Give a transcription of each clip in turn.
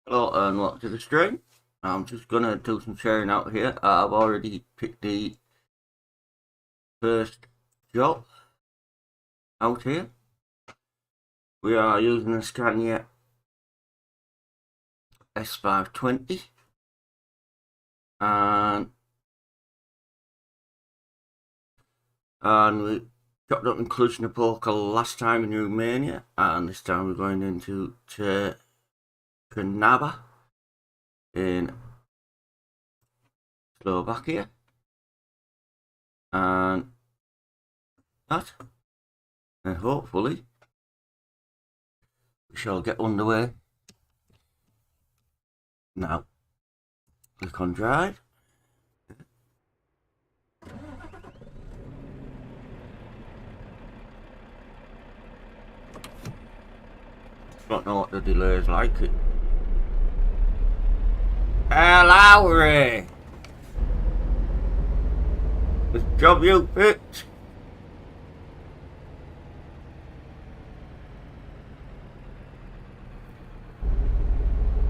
Hello and welcome to the stream. I'm just gonna do some sharing out here. I've already picked the first job out here. We are using the Scania S520 and we got up in Cluj-Napoca last time in Romania, and this time we're going into Trnava in Slovakia, and hopefully we shall get underway now. Click on drive. Don't know what the delay is like. Lowry! This job you picked.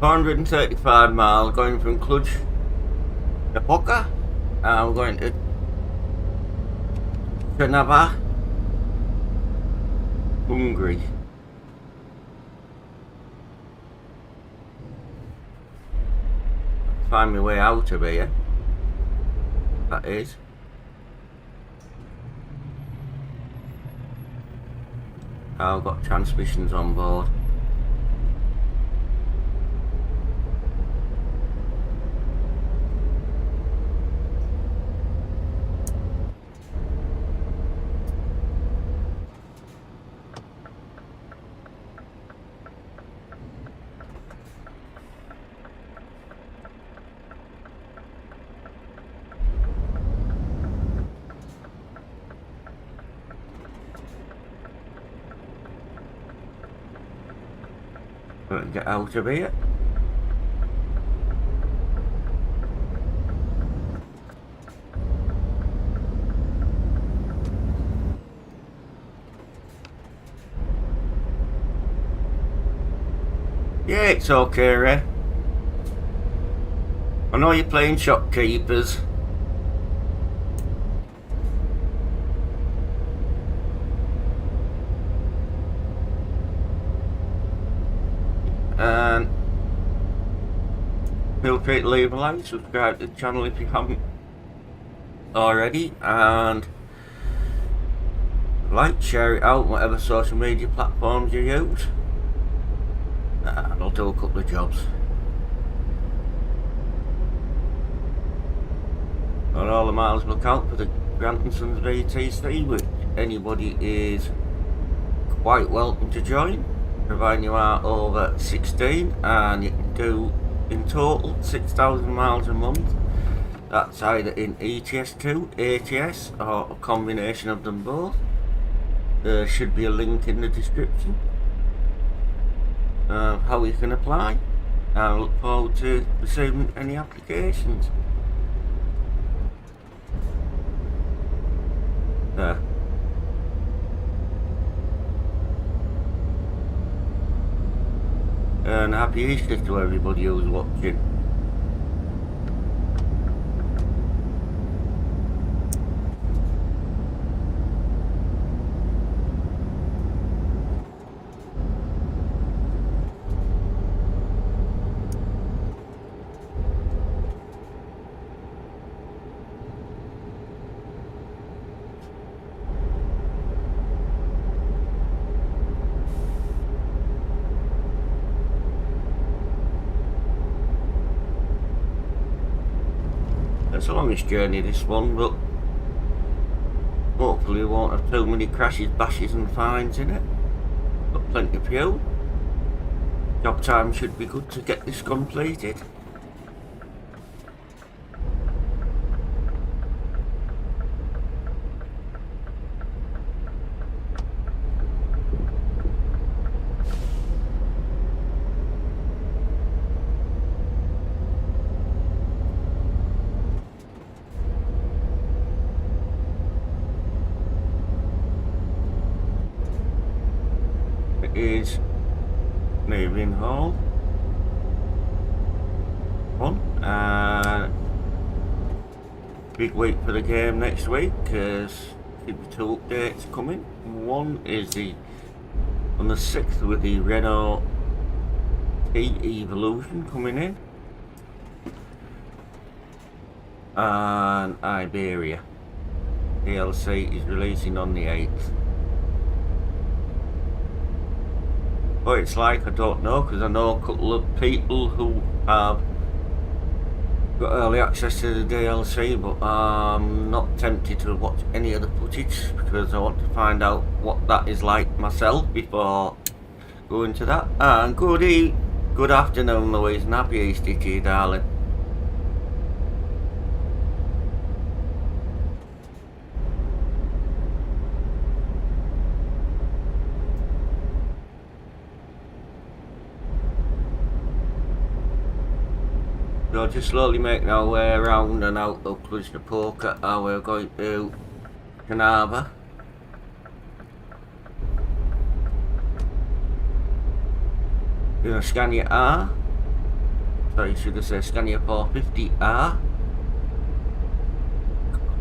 $435 miles going from Cluj-Napoca, and we're going to Trnava, Hungary. Find my way out of here. That is. I've got transmissions on board. Get out of here. Yeah, it's okay, Ray. I know you're playing shopkeepers. And feel free to leave a like, subscribe to the channel if you haven't already, and like, share it out, whatever social media platforms you use, and I'll do a couple of jobs. On all the miles, look out for the Grantansons VTC, which anybody is quite welcome to join, providing you are over 16, and you can do in total 6,000 miles a month. That's either in ets2, ATS, or a combination of them both. There should be a link in the description of how you can apply. I look forward to receiving any applications. There. And happy Easter to everybody who's watching. It's the longest journey, this one, but hopefully we won't have too many crashes, bashes and fines in it. Got plenty of fuel. Job time should be good to get this completed. It is Neighbouring Hall. one. Big week for the game next week, because two updates coming. One is on the 6th with the Renault T Evolution coming in, and Iberia DLC is releasing on the 8th. What it's like, I don't know, because I know a couple of people who have got early access to the DLC, but I'm not tempted to watch any of the footage because I want to find out what that is like myself before going to that. And good afternoon, Louise, and happy Easter to you, darling. So just slowly making our way around and out of Cluj-Napoca, and we're going to Canava. Doing a Scania R. Sorry, should I say Scania 450R?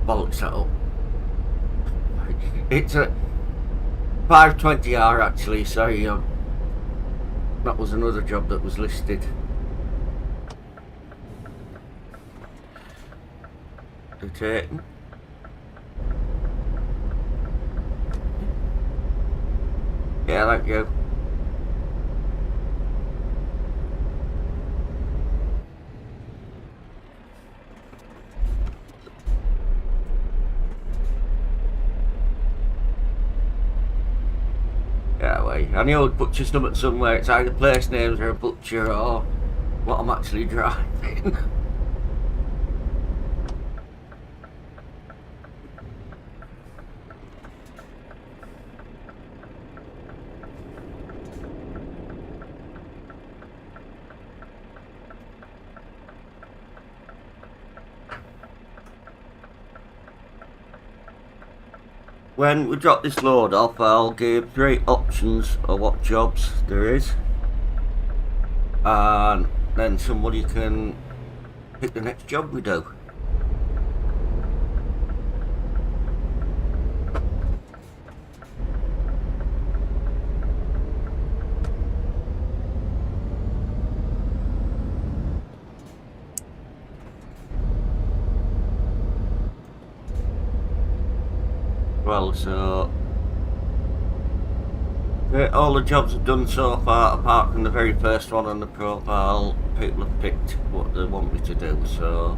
Bollocks that up. It's a 520R actually, sorry, that was another job that was listed. Rotating. Yeah, thank you. Yeah, wait. I knew I'd butcher stomach somewhere. It's either place names or a butcher or what I'm actually driving. When we drop this load off, I'll give 3 options of what jobs there is, and then somebody can pick the next job we do. Well, so all the jobs I've done so far, apart from the very first one on the profile, people have picked what they want me to do, so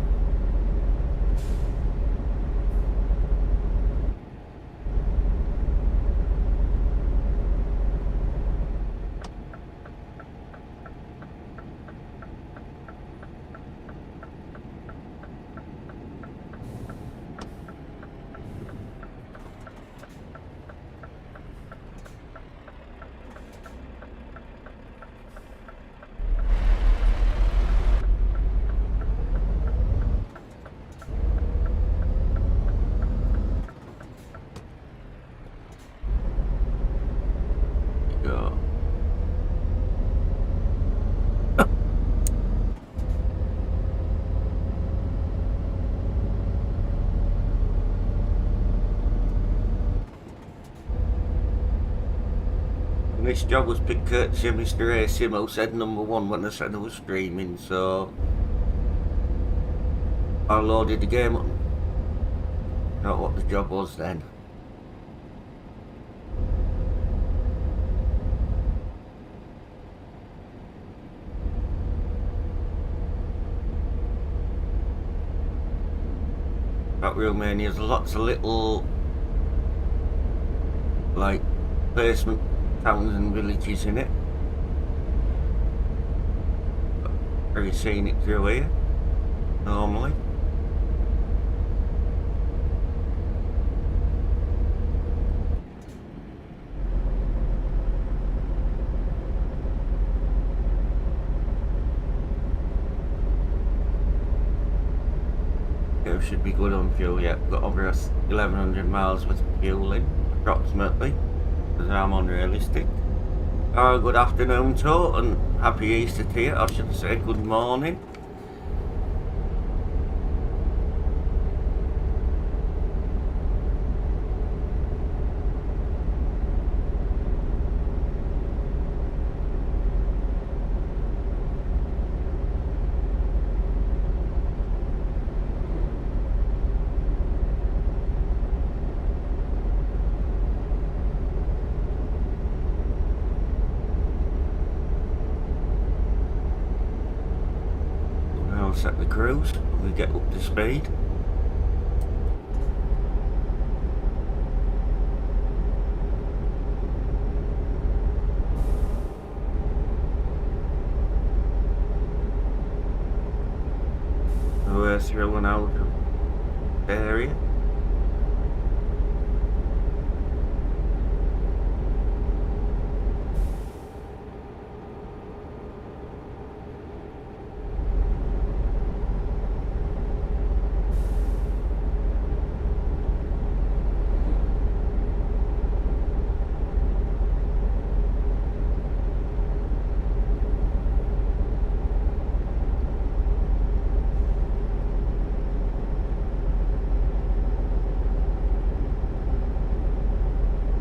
go. And this job was picked courtesy of Mr. A. Sim, who said #1 when I said I was streaming, so I loaded the game up. Not what the job was then. About Romania, there's lots of little like basement towns and villages in it. Very scenic through here normally. It should be good on fuel, yeah. Got over 1100 miles worth of fuel in, approximately, because I'm unrealistic. Good afternoon to and happy Easter to you. I should say good morning. I'll set the cruise and we get up to speed. We're through and out of the area.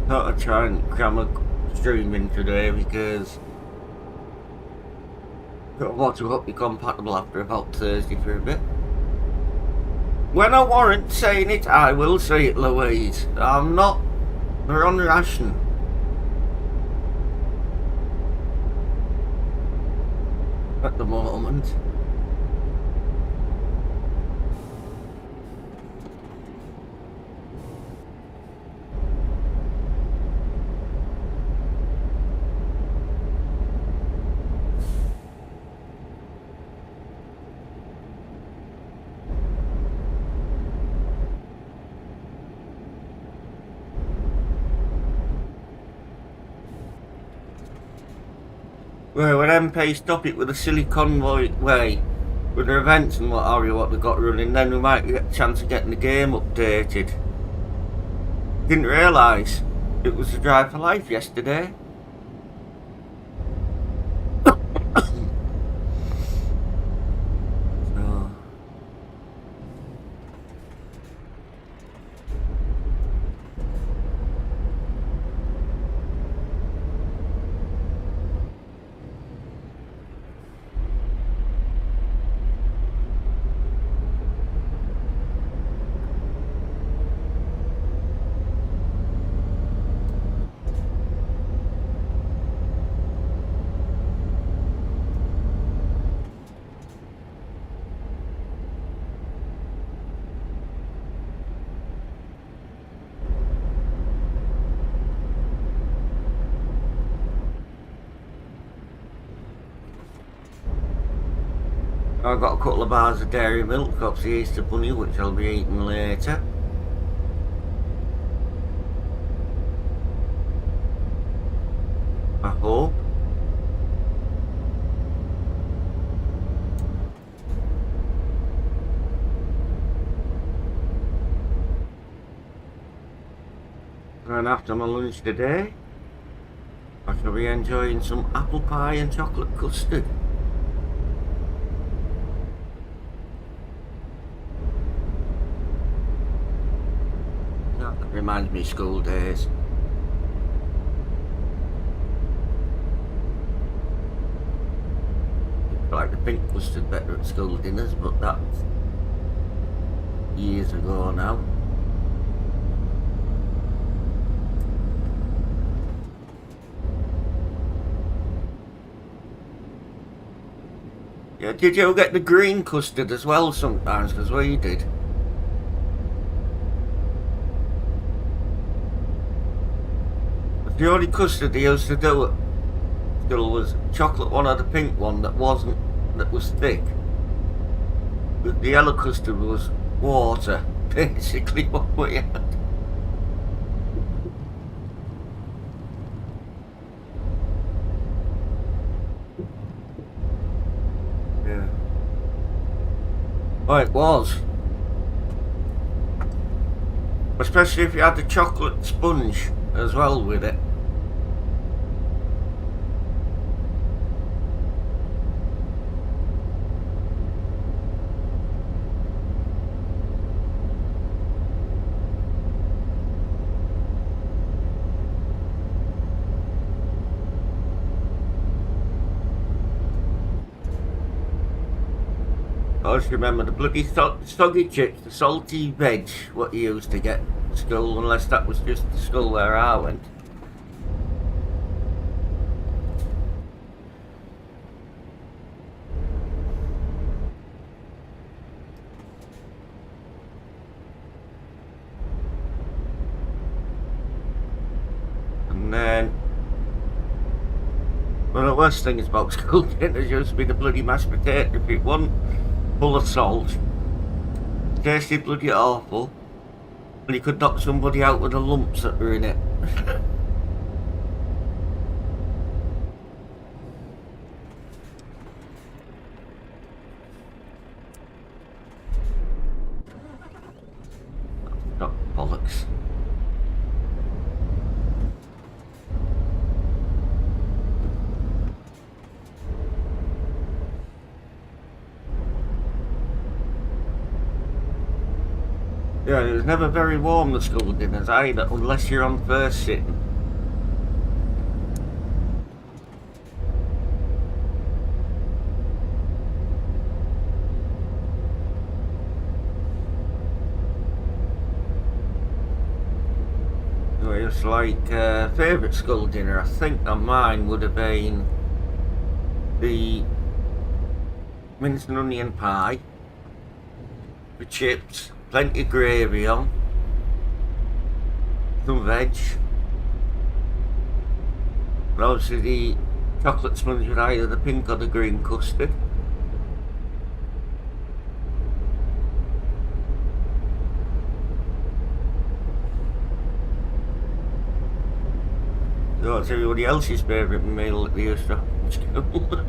Thought I'd try and cram a stream in today because I want to hope you're compatible after about Thursday for a bit. When I warrant saying it, I will say it, Louise. I'm not. We're on ration. At the moment. Well, when MP stop it with a silly convoy way, with their events and what have you, what they've got running, then we might get a chance of getting the game updated. Didn't realise it was the Drive for Life yesterday. I've got a couple of bars of dairy milk off the Easter Bunny, which I'll be eating later. I hope. And after my lunch today, I shall be enjoying some apple pie and chocolate custard. That reminds me of school days. I like the pink custard better at school dinners, but that's years ago now. Yeah, did you get the green custard as well sometimes, because we did? The only custard they used to do at school was chocolate one or the pink one that was thick. The yellow custard was water, basically what we had. Yeah. Oh, it was. Especially if you had the chocolate sponge as well with it. I just remember the bloody soggy chips, the salty veg, what you used to get at school, unless that was just the school where I went. worst thing is about school dinners used to be the bloody mashed potato. If it wasn't full of salt, tasted bloody awful, and you could knock somebody out with the lumps that were in it. Not bollocks. Yeah, it was never very warm, the school dinners either, unless you're on first sitting. So it was like favourite school dinner, I think on mine would have been the minced and onion pie with chips, plenty of gravy on, some veg, and obviously the chocolate sponge with either the pink or the green custard. So that's everybody else's favourite meal that they used to have in school.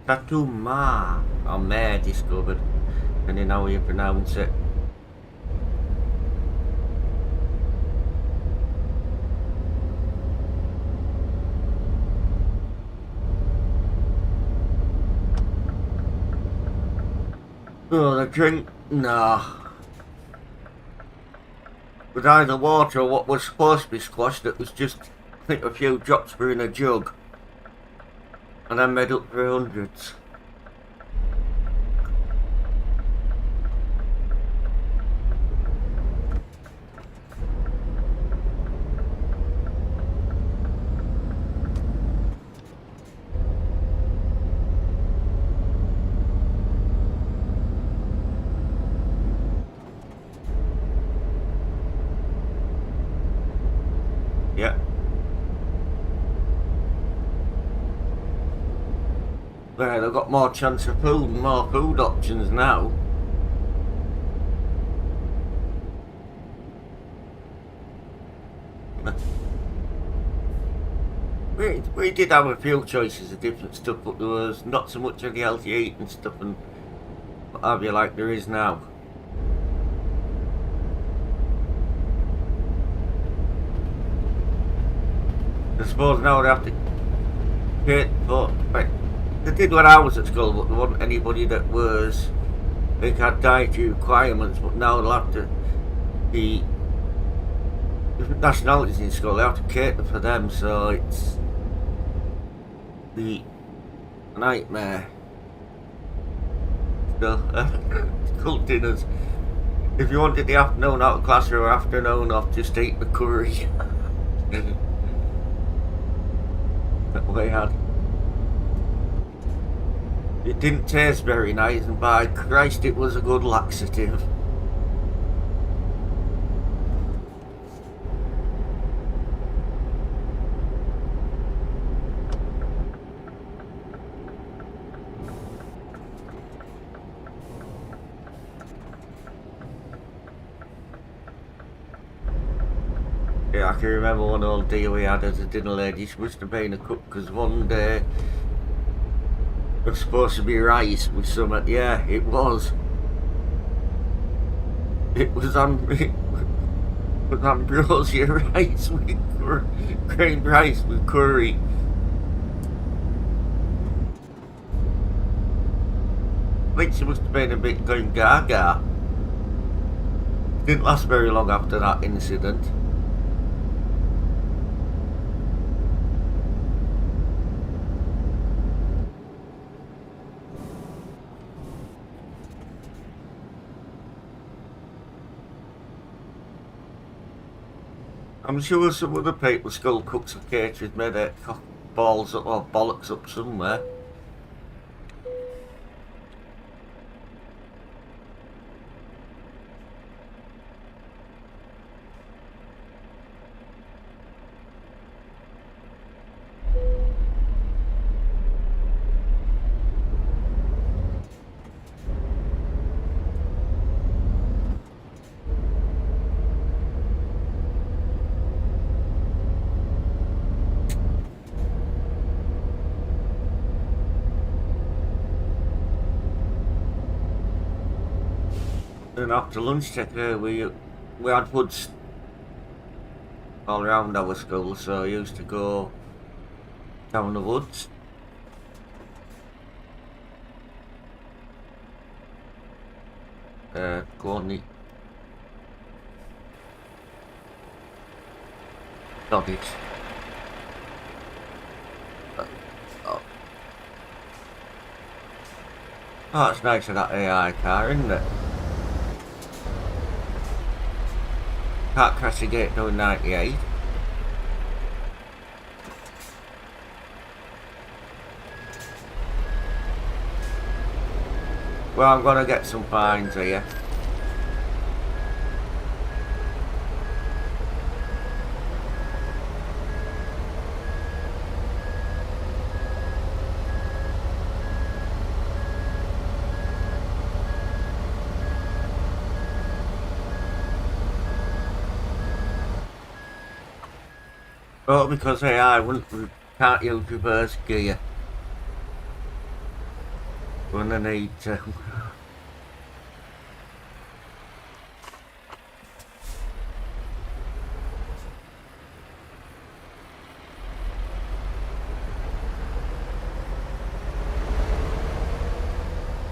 Tatuma, or Mare discovered, depending how you pronounce it. Oh, the drink? Nah. With either water or what was supposed to be squash that was just, I think, a few drops were in a jug. And then made up for hundreds. Yeah. Well, they've got more chance of food and more food options now. We did have a few choices of different stuff, but there was not so much of the healthy eating stuff and what have you like there is now. I suppose now they have to pay for, like, they did when I was at school, but there wasn't anybody that was, they had dietary requirements, but now they'll have to be different nationalities in school, they have to cater for them, so it's the nightmare. So, school dinners, if you wanted the afternoon out of class or afternoon off, just eat the curry. That we had. It didn't taste very nice, and by Christ it was a good laxative. Yeah, I can remember one old deal we had as a dinner lady. She must have been a cook, because one day it was supposed to be rice with some, yeah, it was. It was ambrosia rice with creamed rice with curry. I think she must have been a bit going gaga. Didn't last very long after that incident. I'm sure some other people still cooks of caterers made their balls up or bollocks up somewhere. And after lunch we had woods all around our school, so I used to go down the woods. Go on the doggies. Oh, it's nice of that AI car, isn't it? Can't crash the gate down 98. Well, I'm gonna get some fines here. Oh, because AI can't use reverse gear when I need to.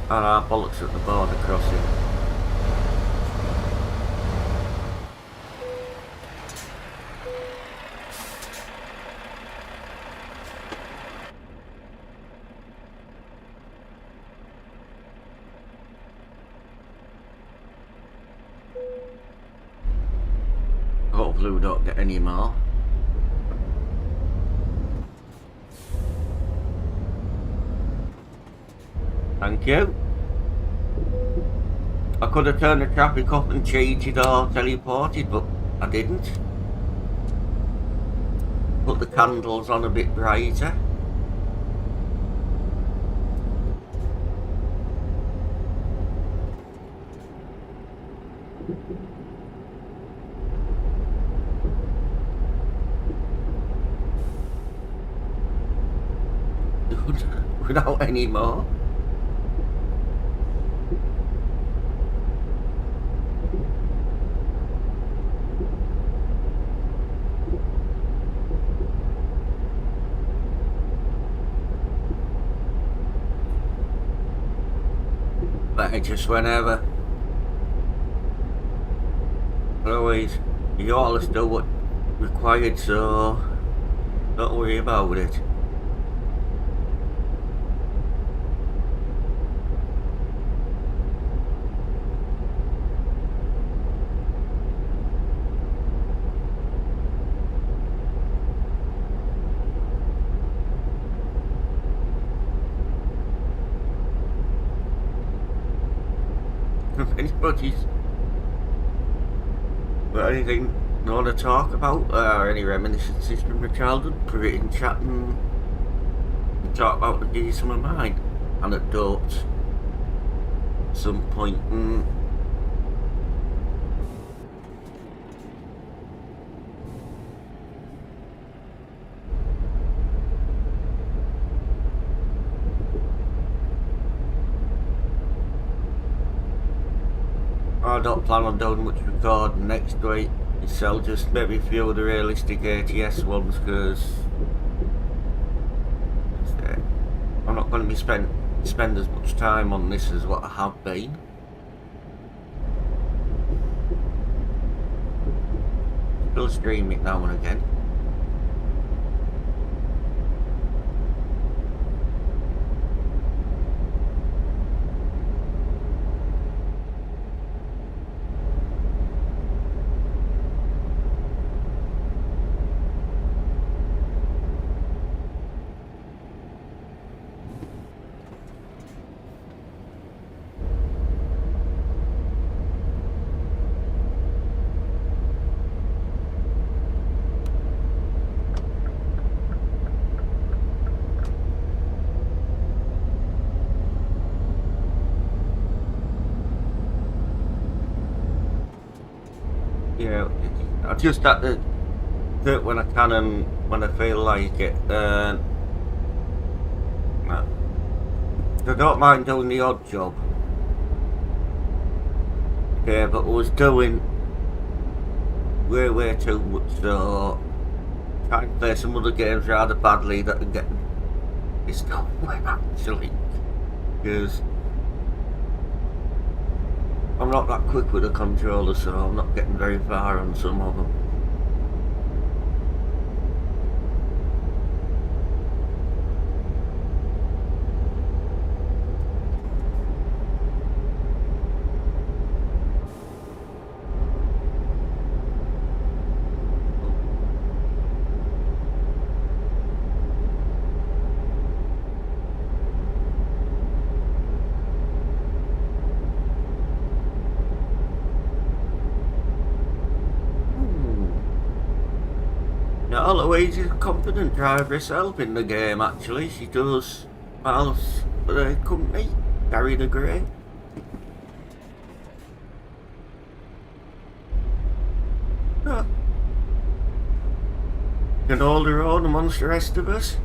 And our bollocks at the border crossing. Hopefully we don't get any more. Thank you. I could have turned the traffic off and cheated or teleported, but I didn't. Put the candles on a bit brighter. Without any more. Just whenever. Always, you always do what required, so don't worry about it. Anybody's got anything you want to talk about, or any reminiscences from your childhood, put it in chat and talk about the give you some of mine anecdotes at some point. I don't plan on doing much recording next week. So just maybe a few of the realistic ATS ones, because I'm not going to be spend as much time on this as what I have been. Still stream it now and again. Yeah, I just have to do it when I can and when I feel like it. I don't mind doing the odd job. Yeah, but I was doing way too much, so trying to play some other games rather badly that are getting pissed off with, actually, because I'm not that quick with the controller, so I'm not getting very far on some of them. No, Louise is a confident driver herself in the game, actually. She does miles for the company, carry the grey. Oh. Can hold her own amongst the rest of us.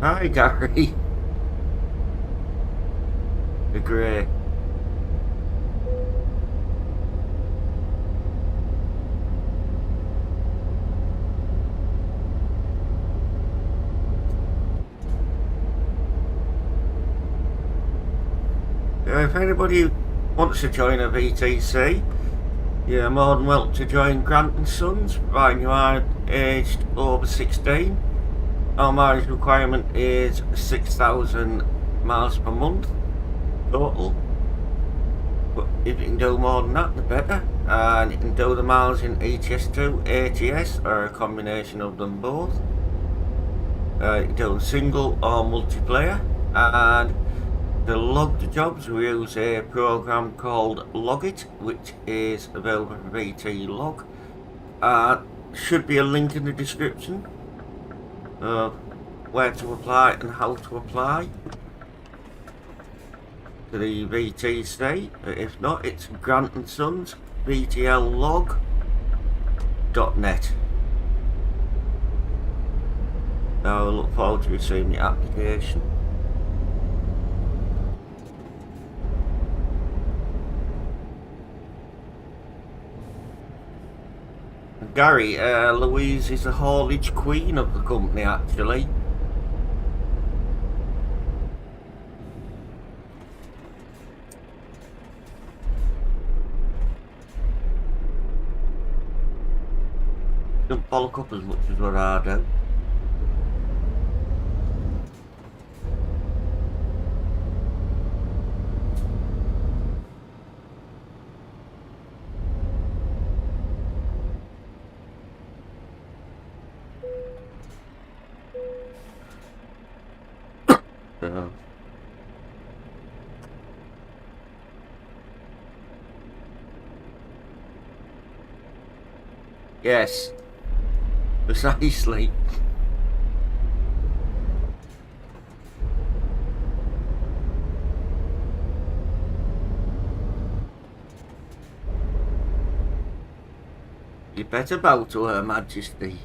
Hi, Gary. The grey. If anybody wants to join a VTC, you're more than welcome to join Grantansons, providing you are aged over 16. Our mileage requirement is 6,000 miles per month total, but if you can do more than that, the better. And you can do the miles in ets2, ATS, or a combination of them both. You can do single or multiplayer, and to log the jobs we use a program called Logit, which is available for VT Log. Should be a link in the description of where to apply and how to apply to the VTC. If not, it's GRANTANDSONS VTLlog.net. I look forward to receiving your application. Gary, Louise is the haulage queen of the company, actually. Don't bollock up as much as what I do. Yes, precisely. You better bow to Her Majesty.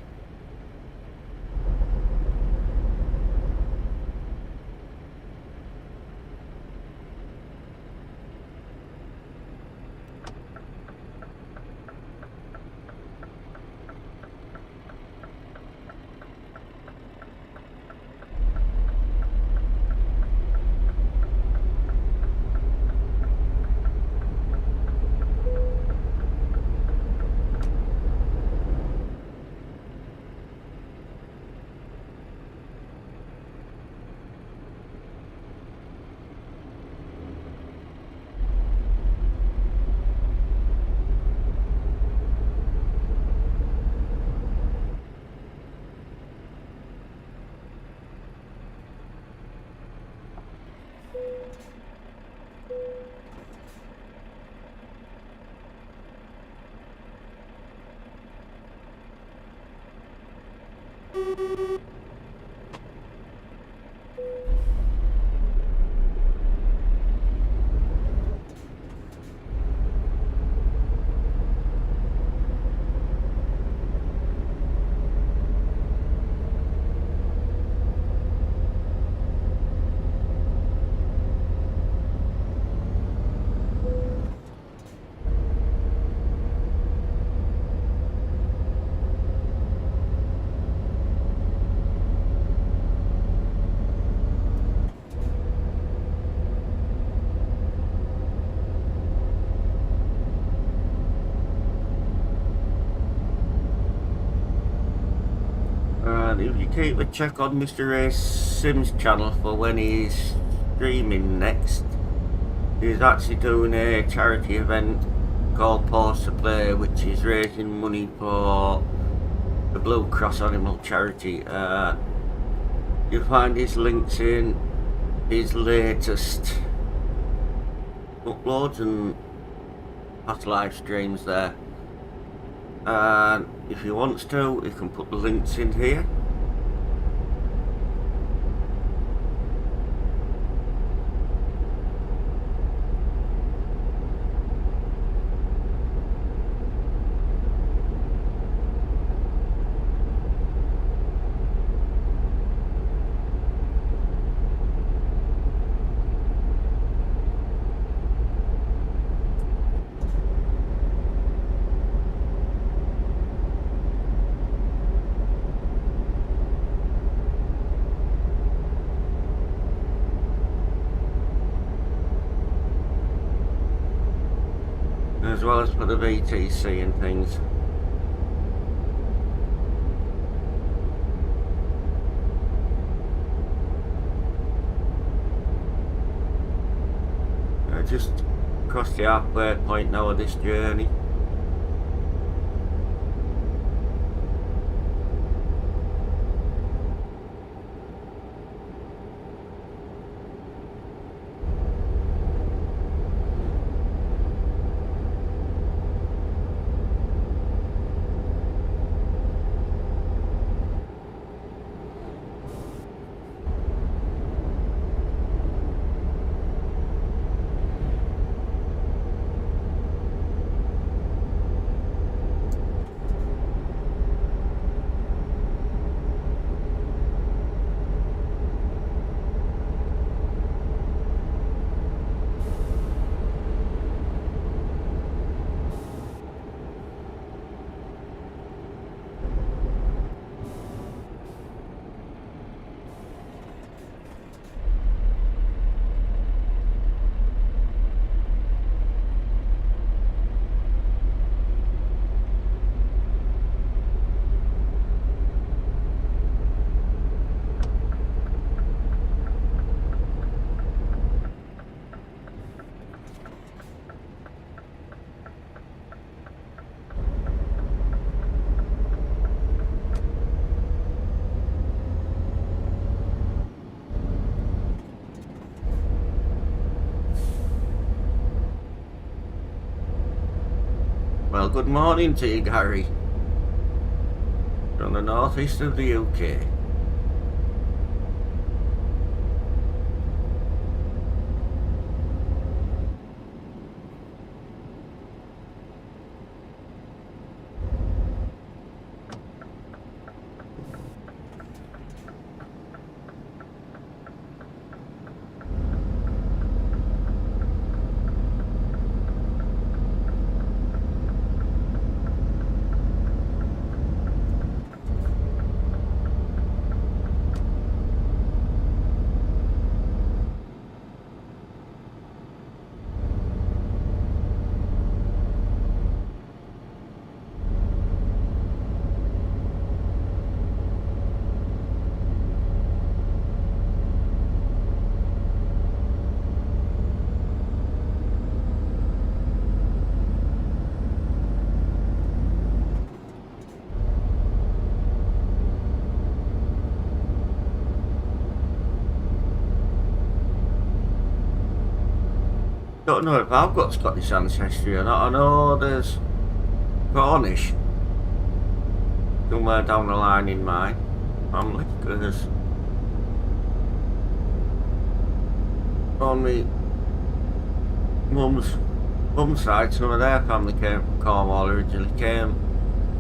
And if you keep a check on Mr. Ace Sims channel for when he's streaming next, he's actually doing a charity event called Pause to Play, which is raising money for the Blue Cross Animal Charity. You'll find his links in his latest uploads and past live streams there. And if he wants to, he can put the links in here. As well as for the VTC and things. Just crossed the halfway point now of this journey. Well, good morning to you, Gary, from the northeast of the UK. Don't know if I've got Scottish ancestry or not. I know there's Cornish somewhere down the line in mine. family, because on me mum's side, some of their family came from Cornwall originally,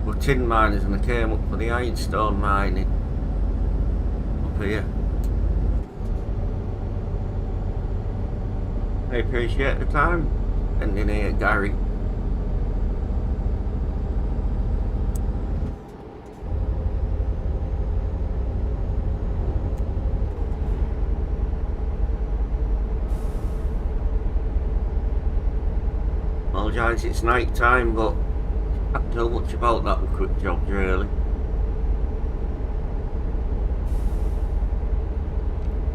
were tin miners, and they came up for the ironstone mining up here. I appreciate the time spending here, Gary. Apologise, it's night time, but I can't tell much about that with quick jobs really.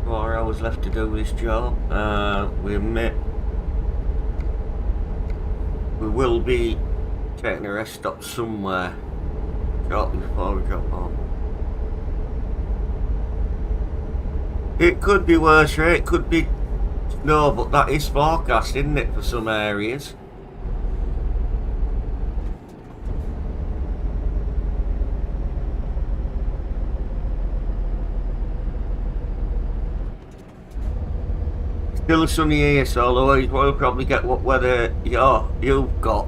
4 hours left to do this job. We will be taking a rest stop somewhere shortly before we drop home. It could be worse, right? It could be snow, but that is forecast, isn't it, for some areas? Still sunny here, so otherwise we'll probably get what weather you've got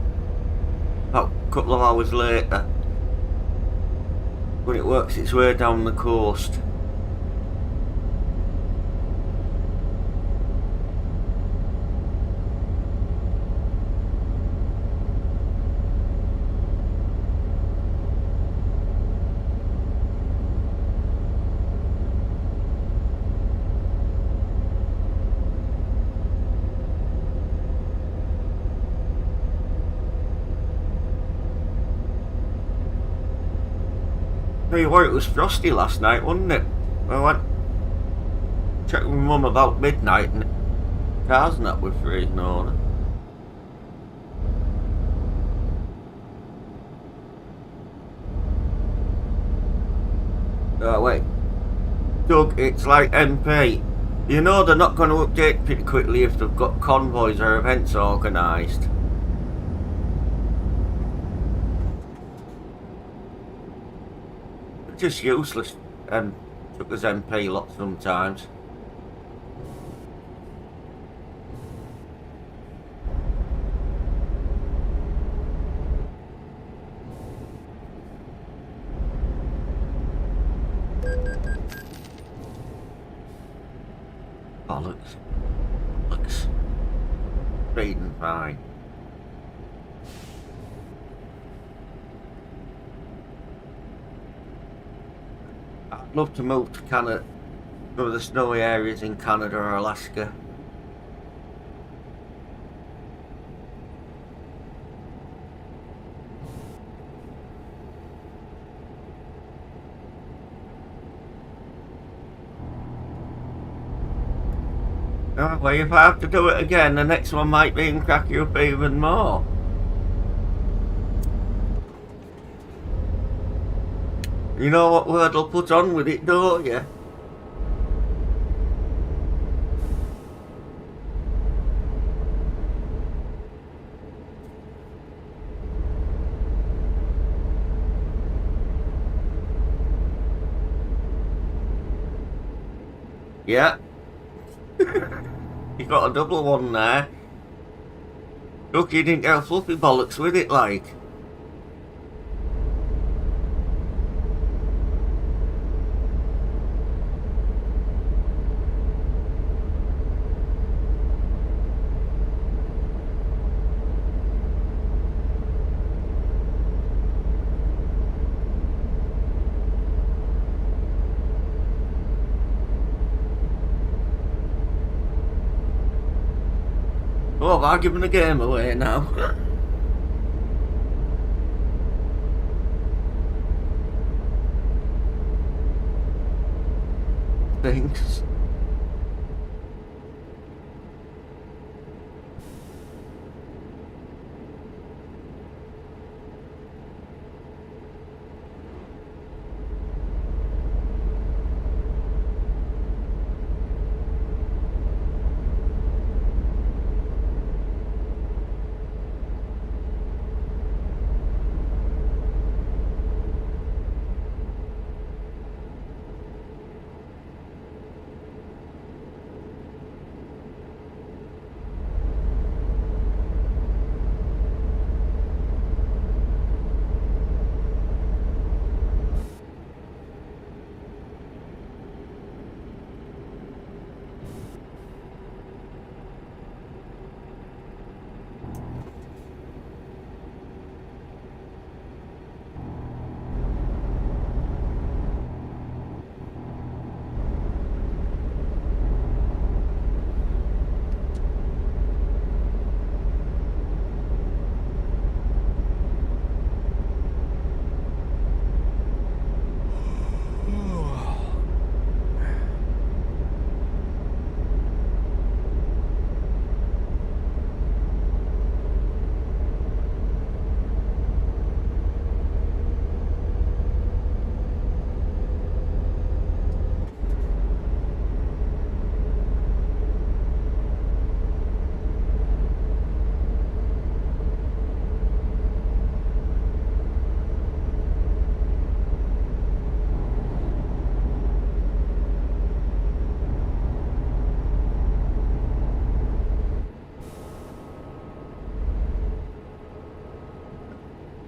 about a couple of hours later when it works its way down the coast. Tell you what, it was frosty last night, wasn't it? I went checked with Mum about midnight and cars and that were freezing over. Oh wait, Doug, it's like MP. You know they're not going to update pretty quickly if they've got convoys or events organised. Just useless took us MP lots sometimes. Bollocks. Looks reading fine. I'd love to move to Canada, some of the snowy areas in Canada or Alaska. Oh, well, if I have to do it again, the next one might be and crack you up even more. You know what word I'll put on with it, don't you? Yeah. You got a double one there. Look, you didn't get a fluffy bollocks with it, like. Oh, have I given the game away now? Thanks.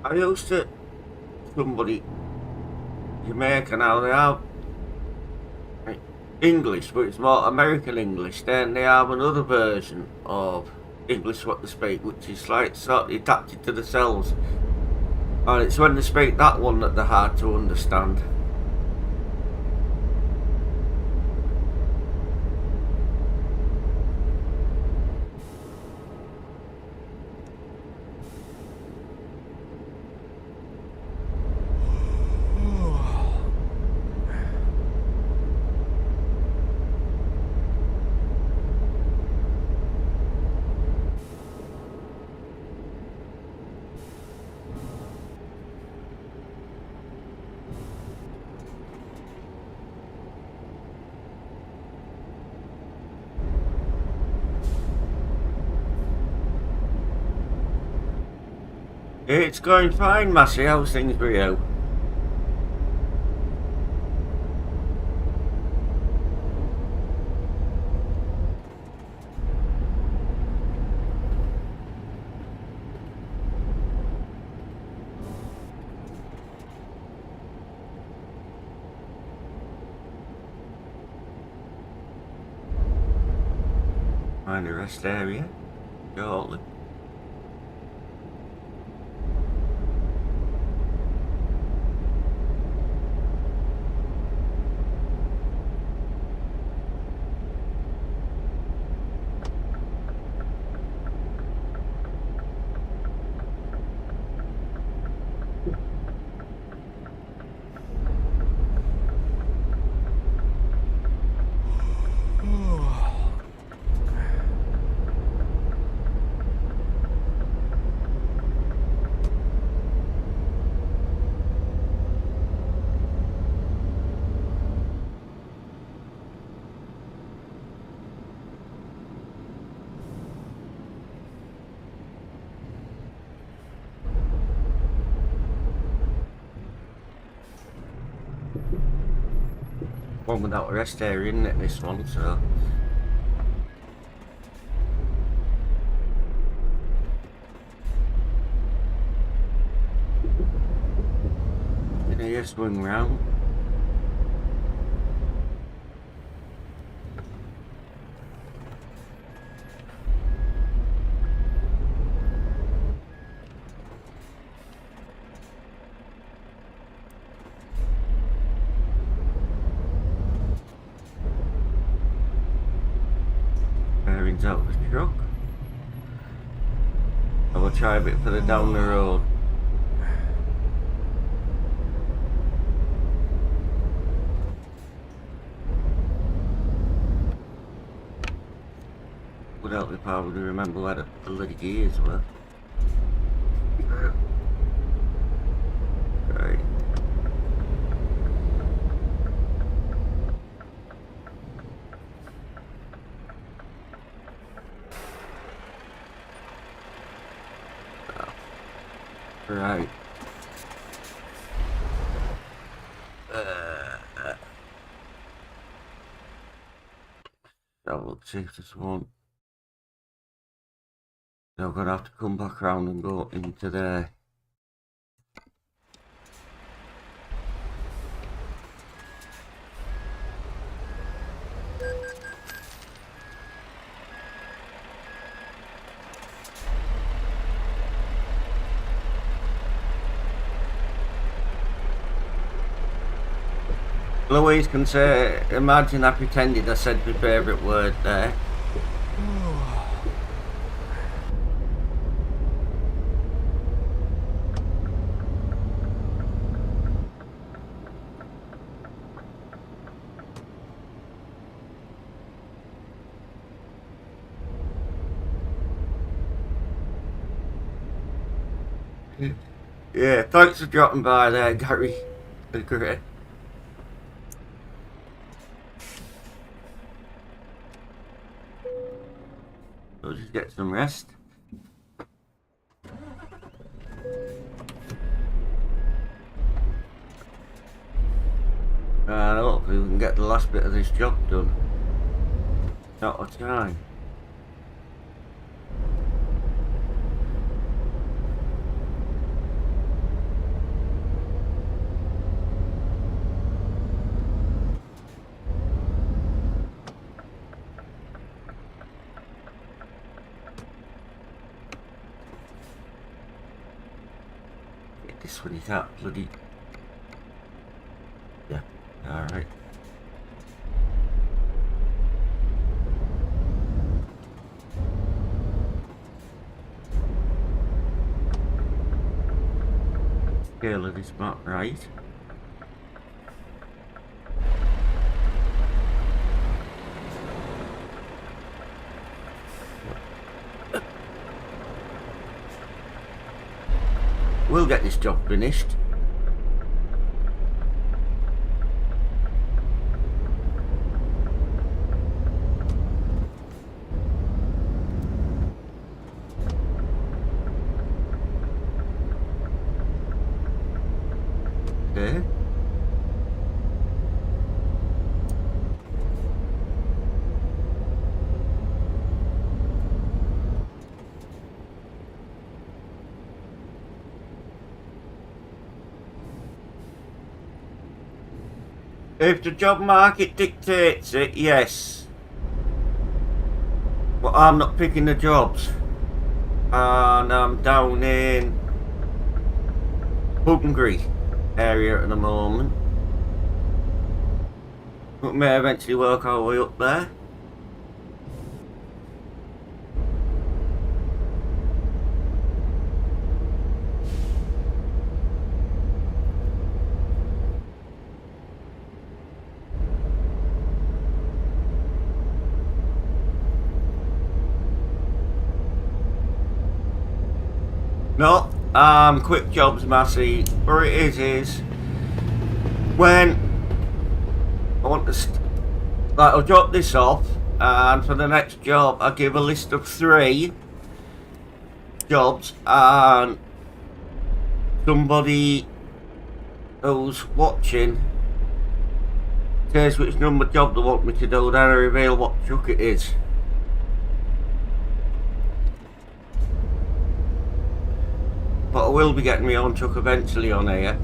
I used to somebody Jamaica now they have English, but it's more American English. Then they have another version of English what they speak, which is like sort of adapted to themselves. And it's when they speak that one that they're hard to understand. It's going fine, Massey. How's things for you? Find a rest area. Shortly. One without a rest area, isn't it, this one, so... Did I just swing round? Bearings out of the truck. I will try a bit further down the road. Would help if I would remember where the bloody gears were. Right. Right. So we'll see if this one. So I'm gonna have to come back around and go into there. Louise can say, imagine I pretended I said my favourite word there. Yeah, thanks for dropping by there, Gary. Great. So just get some rest. And hopefully we can get the last bit of this job done. Not a time. this one, you can't bloody... Yeah, alright. Scale of this map, right. We'll get this job finished. Okay. If the job market dictates it, yes. But I'm not picking the jobs. And I'm down in Hungary area at the moment. But may eventually work our way up there. No, quick jobs, Massey. Where it is when I want to, I'll drop this off, and for the next job, I give a list of 3 jobs, and somebody who's watching says which number job they want me to do, then I reveal what truck it is. But I will be getting my own truck eventually on here.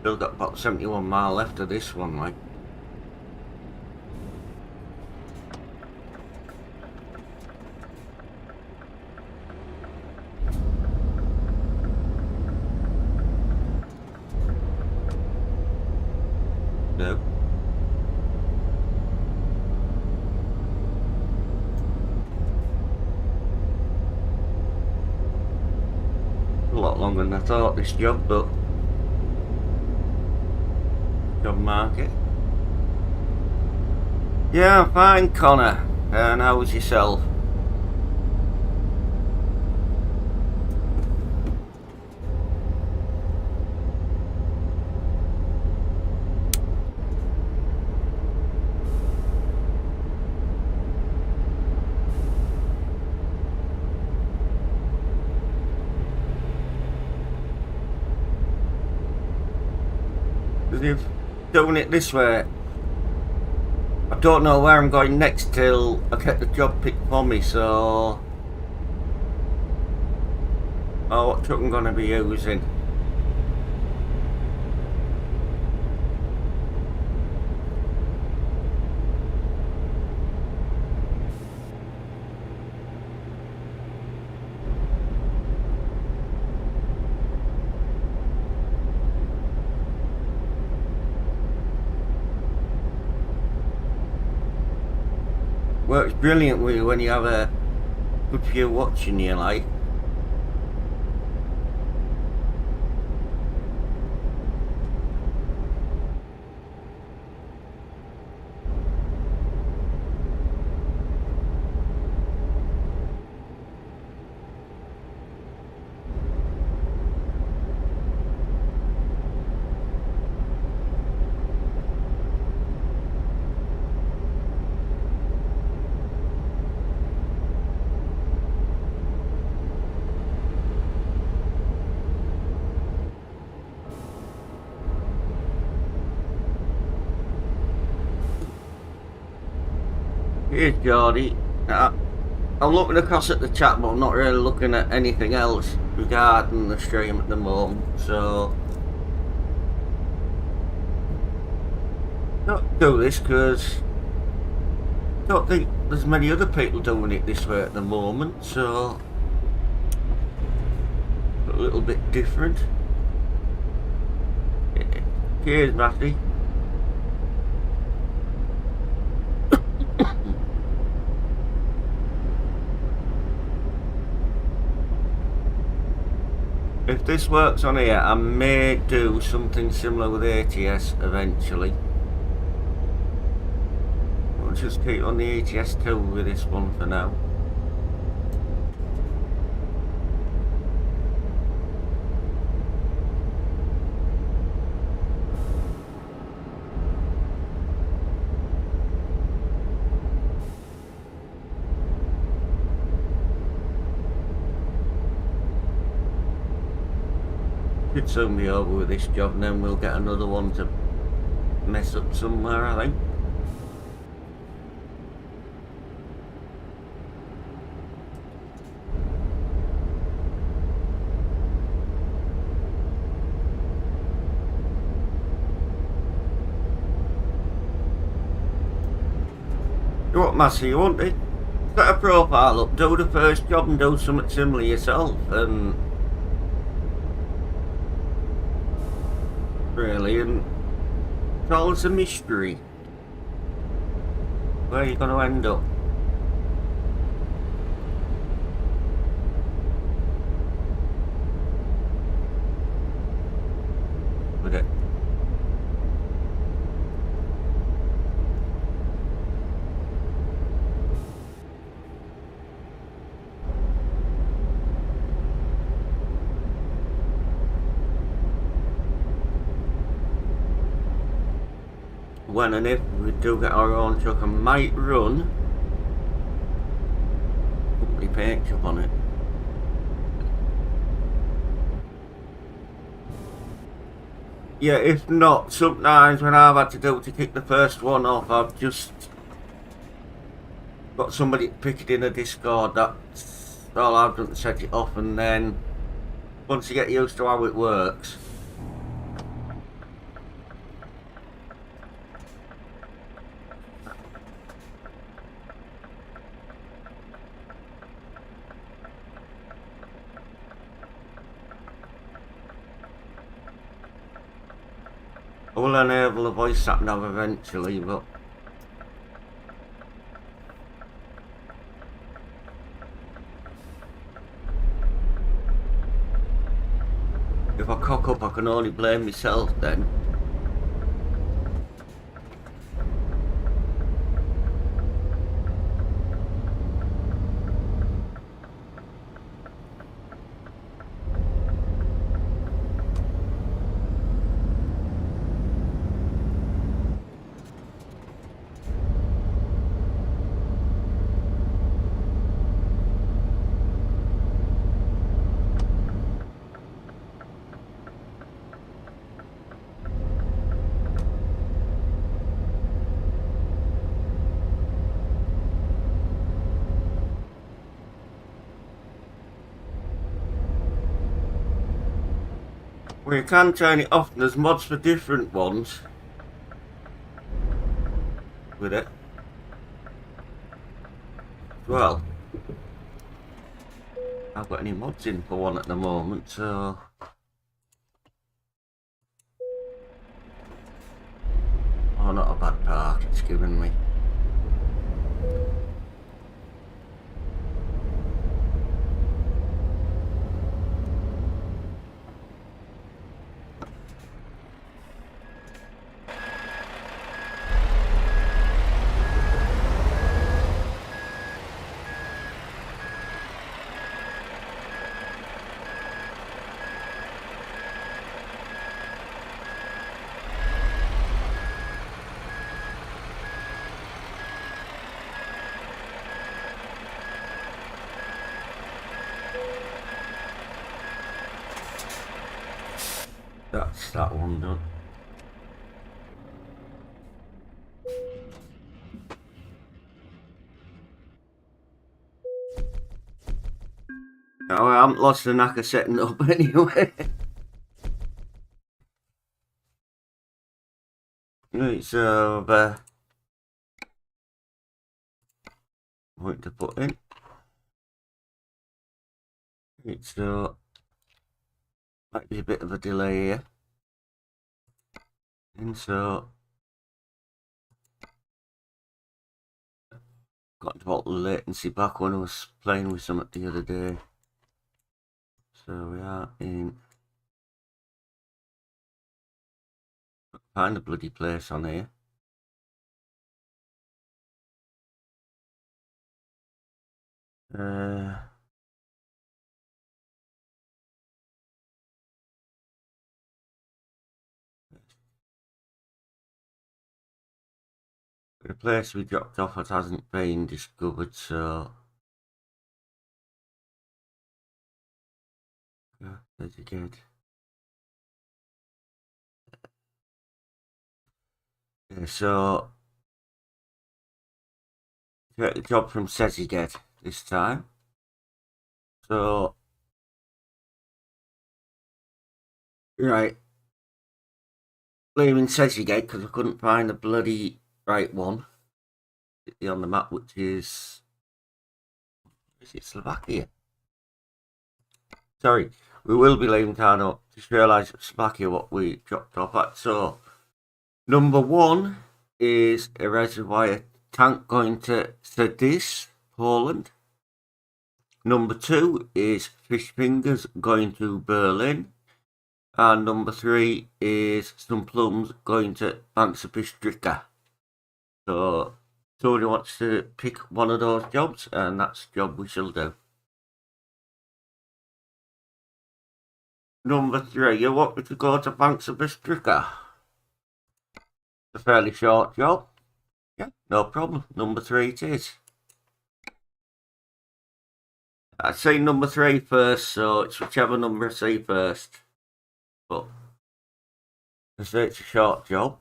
Still got about 71 miles left of this one, like. No. A lot longer than I thought, this job, but job market. Yeah, fine, Connor. And how was yourself? They've done it this way. I don't know where I'm going next till I get the job picked for me, so what truck I'm going to be using. Works brilliant with you when you have a good few watching you, like. Here's Geordie. I'm looking across at the chat, but I'm not really looking at anything else regarding the stream at the moment, so not do this because I don't think there's many other people doing it this way at the moment, so a little bit different. Cheers, Matty. If this works on here, I may do something similar with ATS eventually. We'll just keep on the ets2 with this one for now. Should soon be over with this job and then we'll get another one to mess up somewhere, I think. You what, Massey, you want it? Set a profile up, do the first job and do something similar yourself, and really, and it's always a mystery where you're going to end up. With it. When and if we do get our own truck, I might run company paint job on it. Yeah, if not, sometimes when I've had to do to kick the first one off, I've just got somebody to pick it in a Discord. That's all I've done to set it off, and then once you get used to how it works, I will enable a voice sat nav eventually, but if I cock up I can only blame myself then. Well, you can turn it off, and there's mods for different ones with it. Well, I've got any mods in for one at the moment, so oh, not a bad park it's given me. That's that one done. No, I haven't lost the knack of setting up anyway. Right, so what to put in. Right, so might be a bit of a delay here. And so got to the latency back when I was playing with some the other day. So we are in. Find a bloody place on here. The place we dropped off it hasn't been discovered, so there's a gate. Yeah, so get the job from Seziged this time. So right, leaving Seziged because I couldn't find the bloody right one on the map, which is it Slovakia? Sorry, we will be leaving Tarno. Just realised Slovakia what we dropped off at. So number 1 is a reservoir tank going to Sedis, Poland. Number 2 is fish fingers going to Berlin. And number 3 is some plums going to Banks of Bistrica. So somebody wants to pick one of those jobs, and that's the job we shall do. Number 3, you want me to go to Banks of Bistrica? It's a fairly short job. Yeah, no problem. Number 3 it is. I'd say number 3 first, so it's whichever number I say first. But I say it's a short job.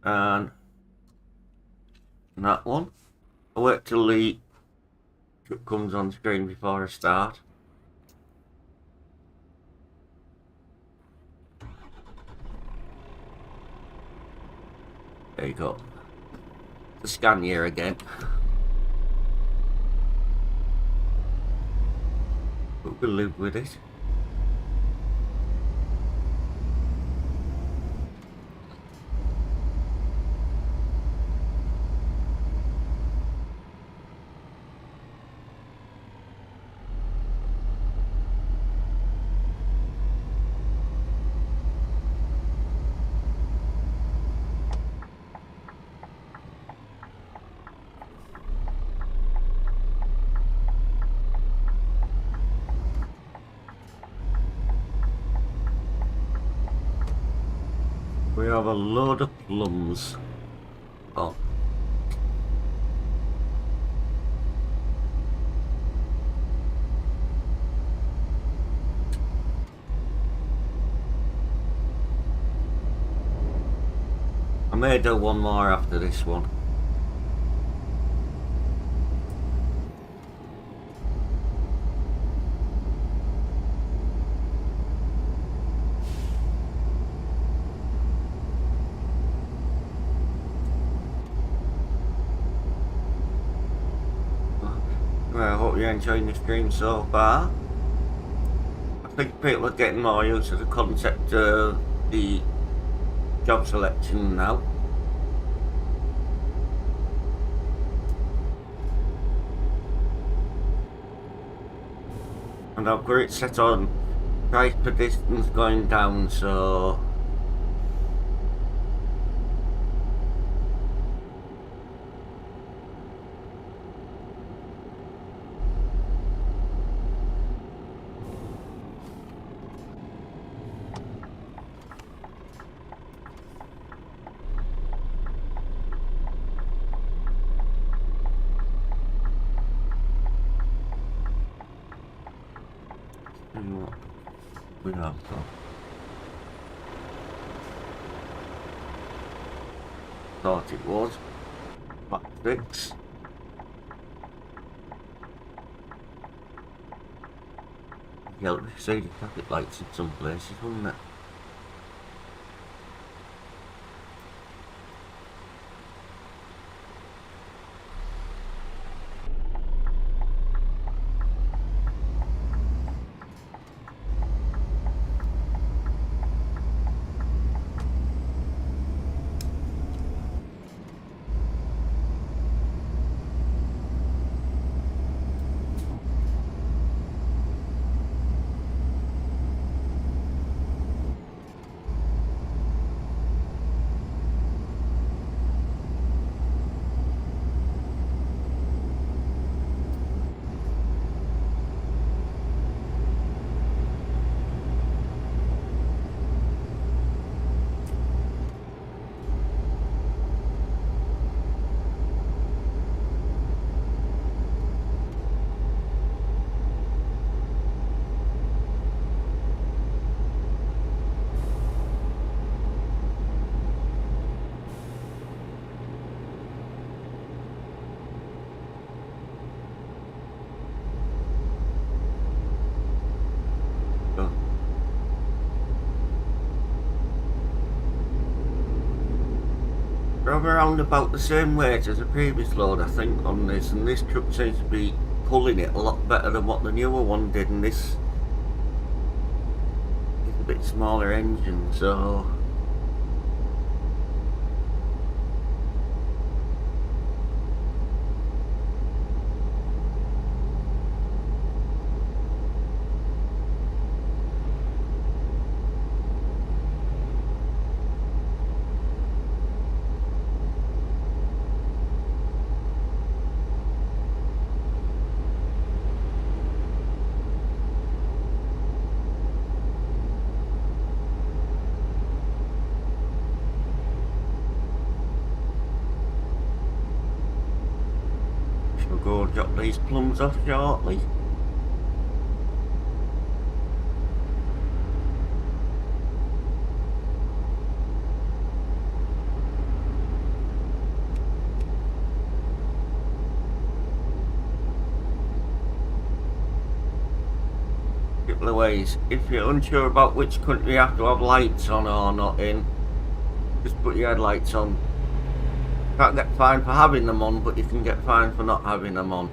And that one. I'll wait till the truck comes on screen before I start. There you go. The scan here again. But we'll live with it. We have a load of plums. Oh. I may do one more after this one. I hope you're enjoying the stream so far. I think people are getting more used to the concept of the job selection now. And I've got it set on price per distance going down, so we have to. Thought it was. Back 6. the electricity traffic lights in some places, wouldn't it? I'm around about the same weight as the previous load, I think, on this, and this truck seems to be pulling it a lot better than what the newer one did, and this is a bit smaller engine, so shall go drop these plums off shortly. Couple of ways. If you're unsure about which country you have to have lights on or not in, just put your headlights on. Can't get fined for having them on, but you can get fined for not having them on.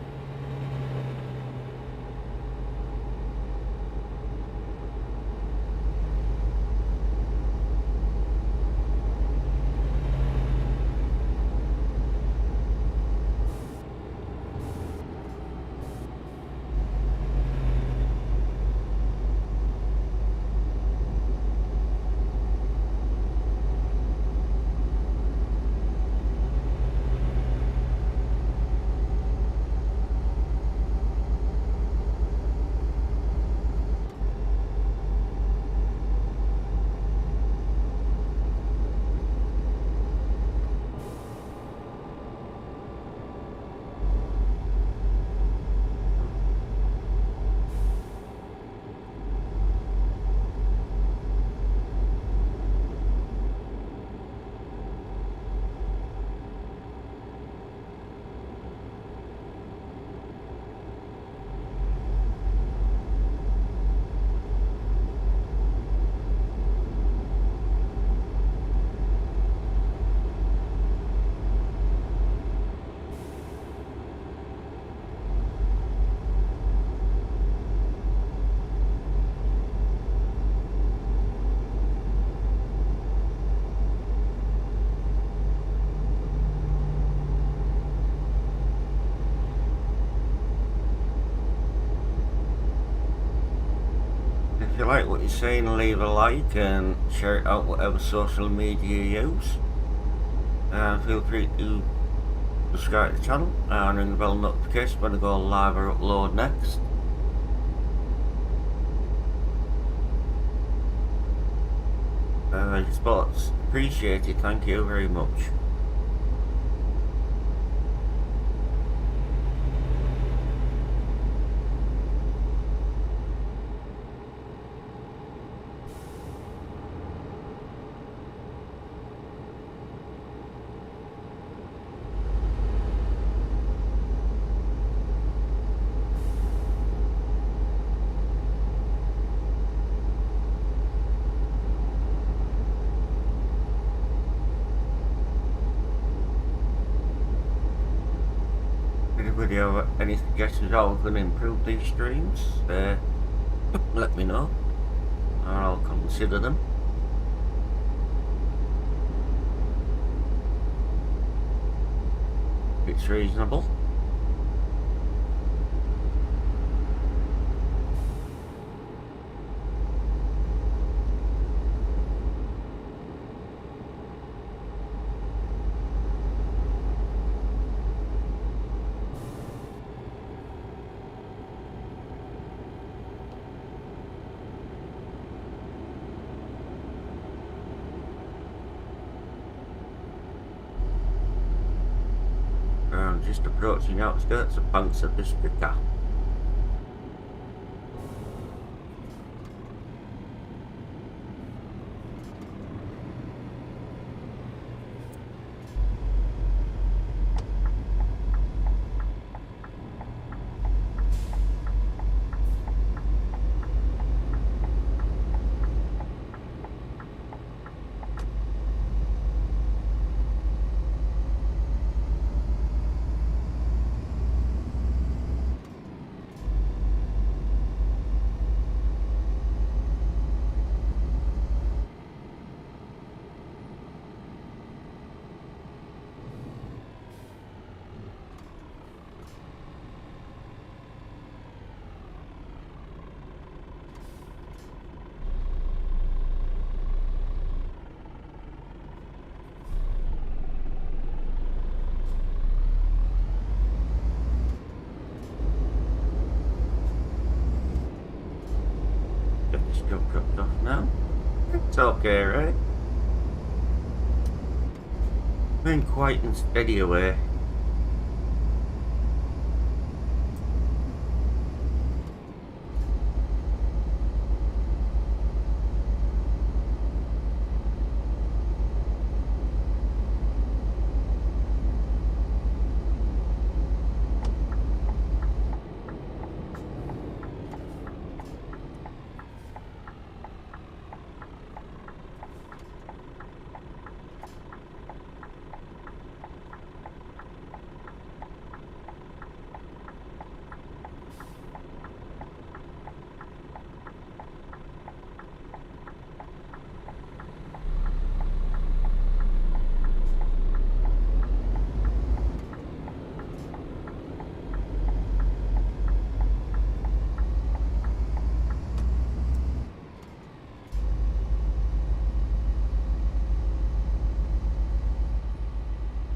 If you like what you're seeing, leave a like and share it out whatever social media you use. And feel free to subscribe to the channel and ring the bell notification when I go live or upload next. Your support's appreciated, thank you very much. anybody have any suggestions how we can improve these streams, let me know, and I'll consider them. It's reasonable. I'm just approaching the outskirts of Banks of Bistrica. Get this job dropped off now. It's okay, right? Going quite and steady away.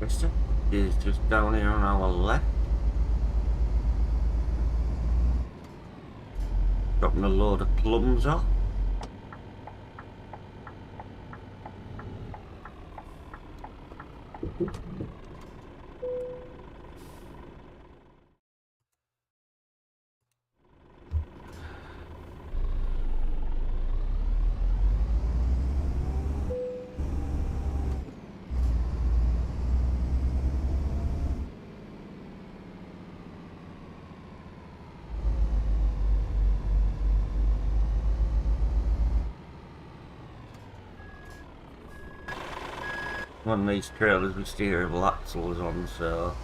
Vista is just down here on our left. Dropping a load of plums off. On these trailers with steerable axles on, so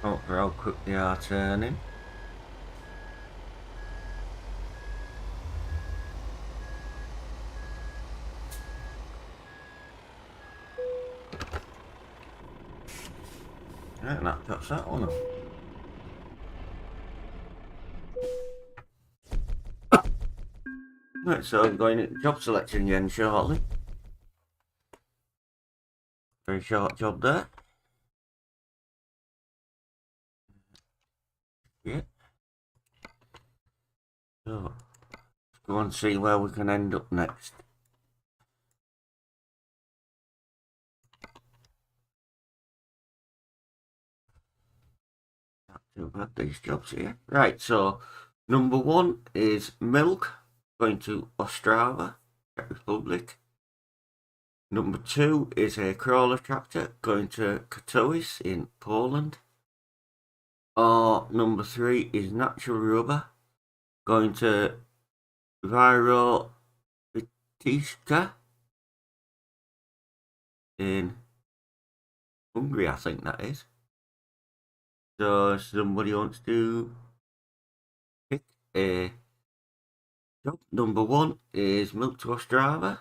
not for how quick they are turning. Right, that's that one. Right, so I'm going into job selection again shortly. Very short job there. Yeah. So, let's go and see where we can end up next. Not too bad, these jobs here. Right, so number one is milk, going to Ostrava, Czech Republic. Number two is a crawler tractor going to Katowice in Poland. Or number three is natural rubber going to Virovitica in Hungary, I think that is. So if somebody wants to pick a job, number 1 is milk toast driver.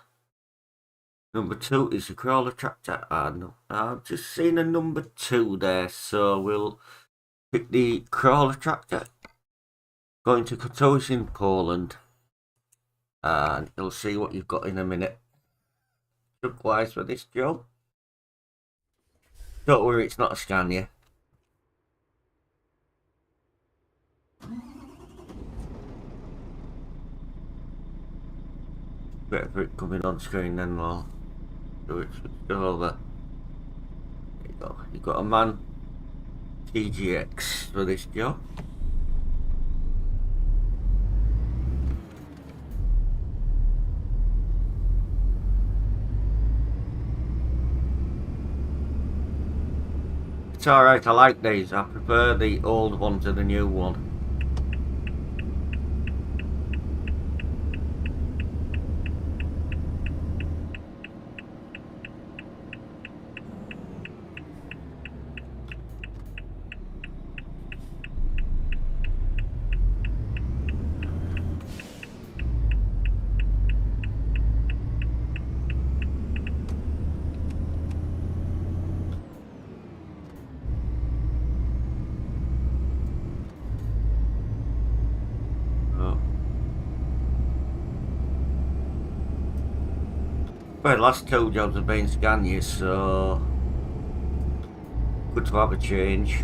Number 2 is the crawler tractor, and I've just seen a number 2 there, so we'll pick the crawler tractor. Going to Katowice in Poland, and you'll see what you've got in a minute. Truck-wise for this job. Don't worry, it's not a Scania. Better for it coming on screen then, I'll do it switched over. There you go. You've got a MAN TGX for this job. It's alright, I like these. I prefer the old one to the new one. Well, the last 2 jobs have been Scanias, so good to have a change.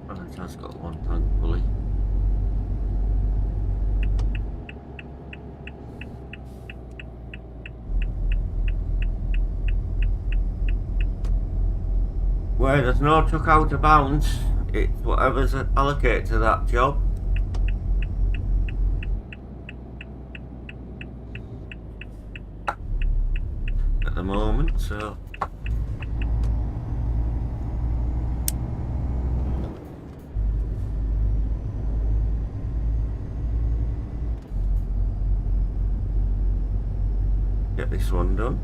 Well, it has got one, thankfully. Where there's no truck out of bounds, it's whatever's allocated to that job. At the moment, so get this one done.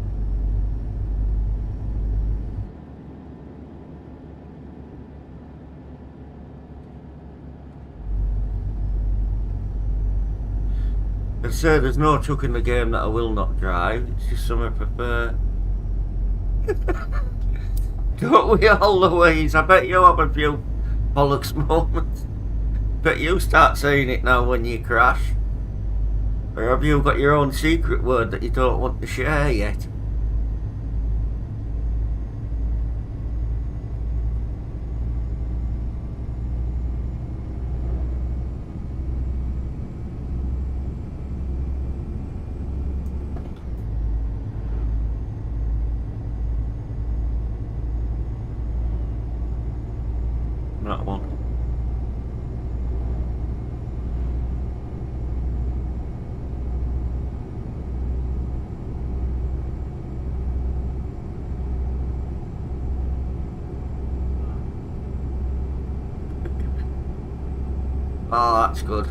I say there's no truck in the game that I will not drive, it's just something I prefer. Don't we all, Louise? I bet you have a few bollocks moments. Bet you start saying it now when you crash. Or have you got your own secret word that you don't want to share yet? That one. Oh, that's good.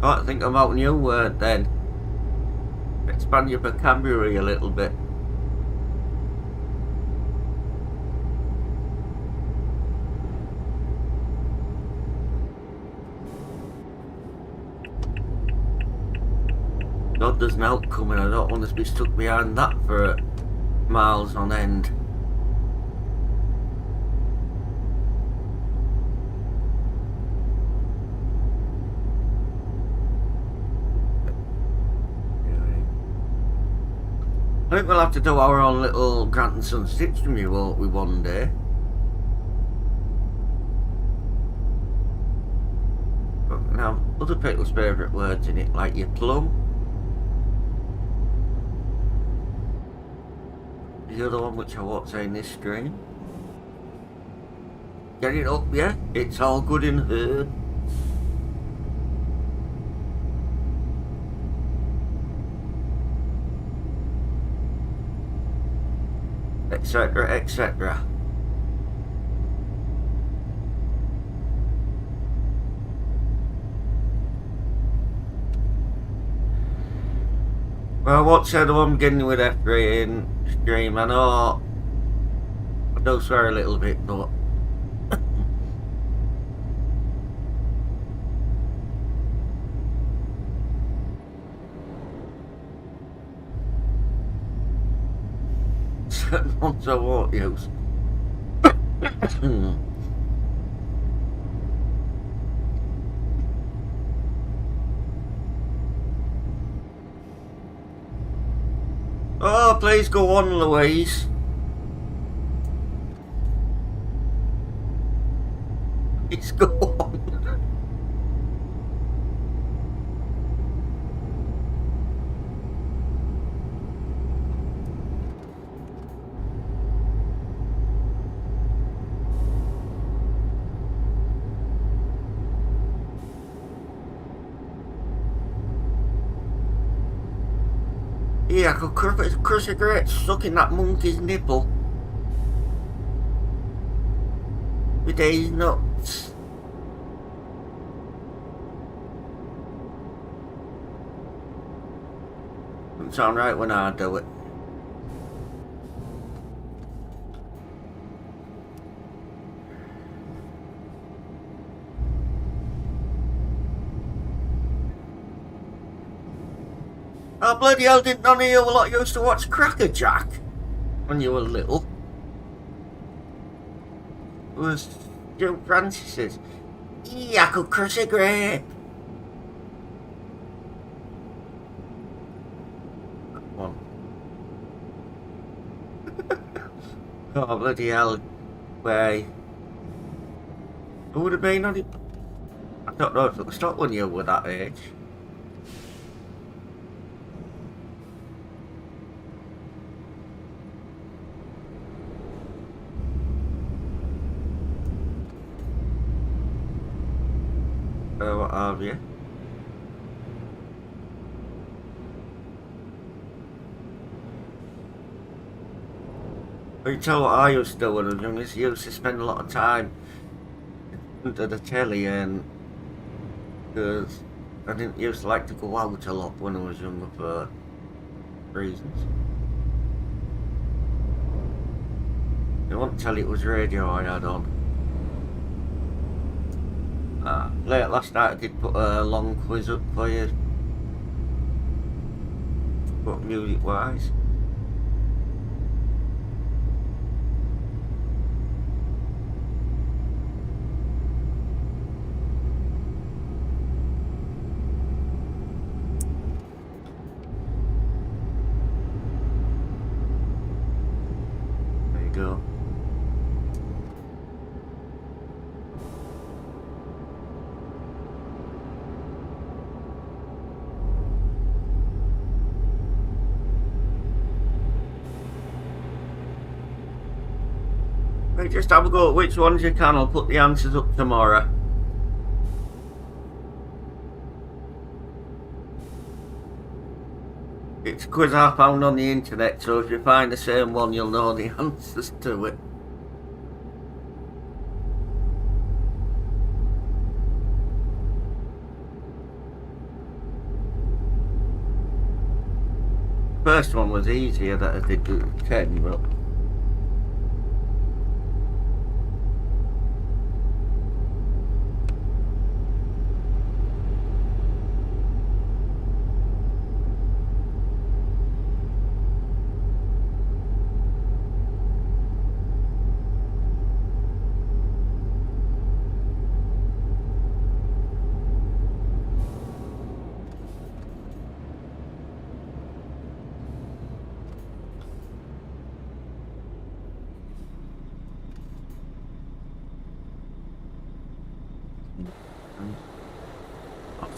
I think about a new word then. Expand your vocabulary a little bit. God, there's an out coming. I don't want to be stuck behind that for miles on end. I think we'll have to do our own little Grantandsons stitch from you, won't we, one day? But now, other people's favourite words in it, like your plum. The other one, which I won't say in this screen. Get it up, yeah? It's all good in heard. etc., etc. Well, what said I'm getting with F3 in stream? I know I do swear a little bit, but certain ones I won't use. Oh, please go on, Louise. Please go on. Yeah, I could crush a great sucking that monkey's nipple with these nuts. Doesn't sound right when I do it. Oh, bloody hell, didn't none of you lot used to watch Cracker Jack when you were little? It was Joe Francis's. Yeah, I could crush a grape. Come on. Oh, bloody hell. Way. Who would have been on it? I don't know if it was stopped when you were that age. What have you? But you tell what I used to do when I was young, I used to spend a lot of time under the telly, and because I didn't used to like to go out a lot when I was younger for reasons. I won't tell you it was radio I had on. Late last night I did put a long quiz up for you, but music wise. There you go. Just have a go at which ones you can. I'll put the answers up tomorrow. It's a quiz I found on the internet, so if you find the same one, you'll know the answers to it. First one was easier that I did do 10, but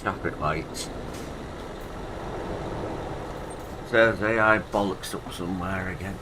traffic lights. Says AI bollocks up somewhere again.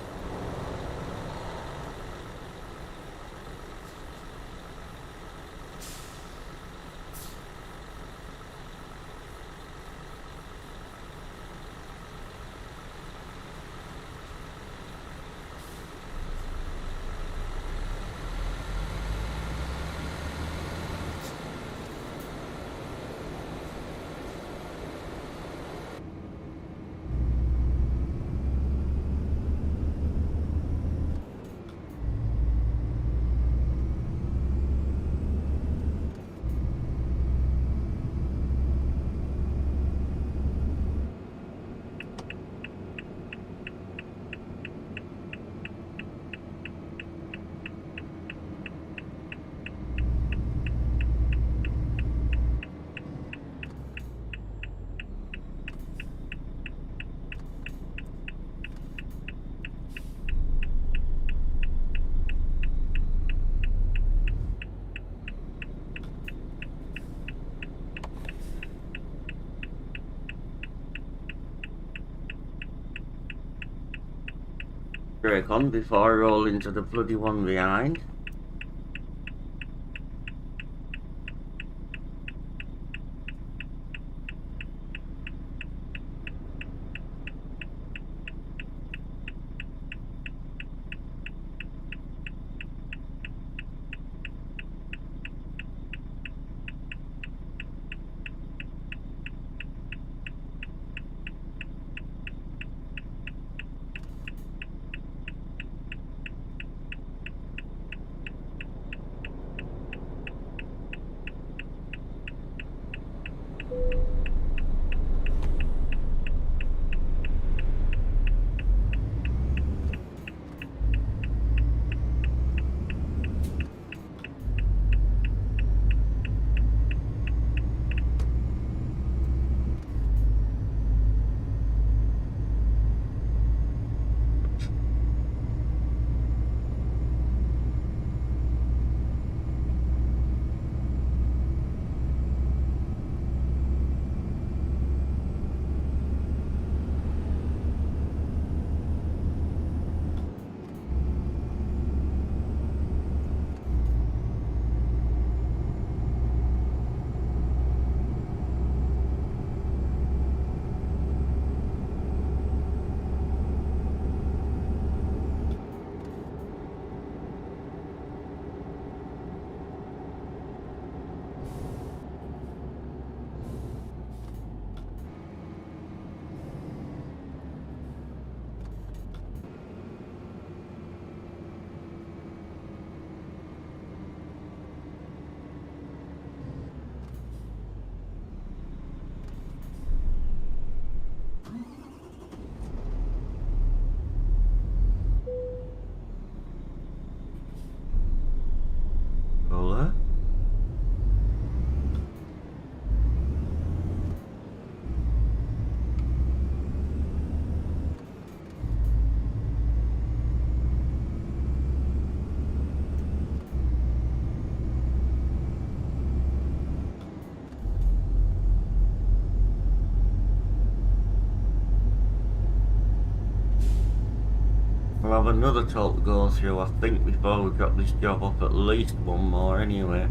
brake on before I roll into the bloody one behind. Roller. We'll have another toll to go through, I think, before we drop this job up, at least one more anyway.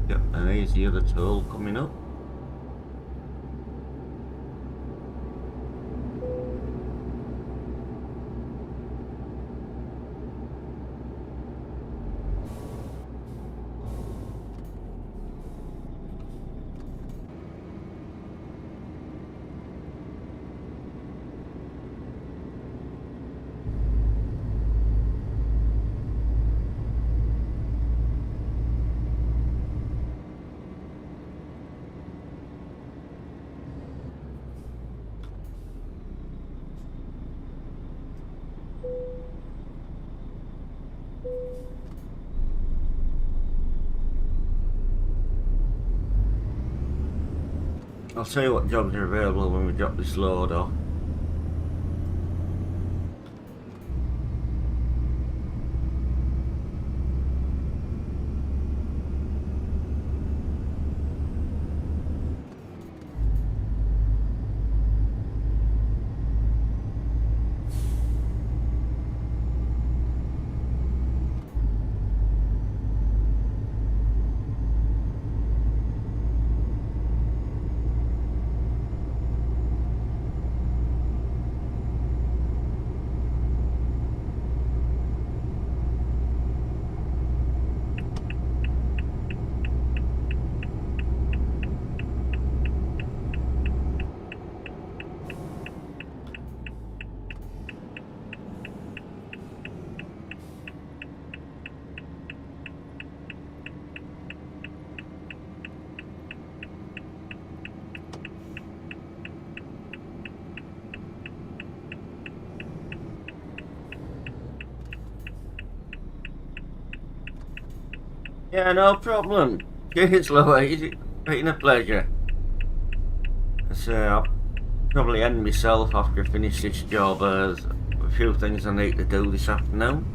Yep, and here's the other toll coming up. I'll tell you what jobs are available when we drop this load off. Yeah, no problem. Cheers, Louise. It's been a pleasure. So I'll probably end myself after I finish this job. There's a few things I need to do this afternoon.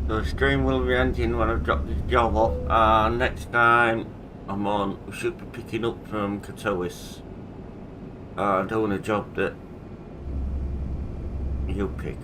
So the stream will be ending when I've dropped this job off, and next time I'm on, we should be picking up from Katowice. Doing a job that you pick.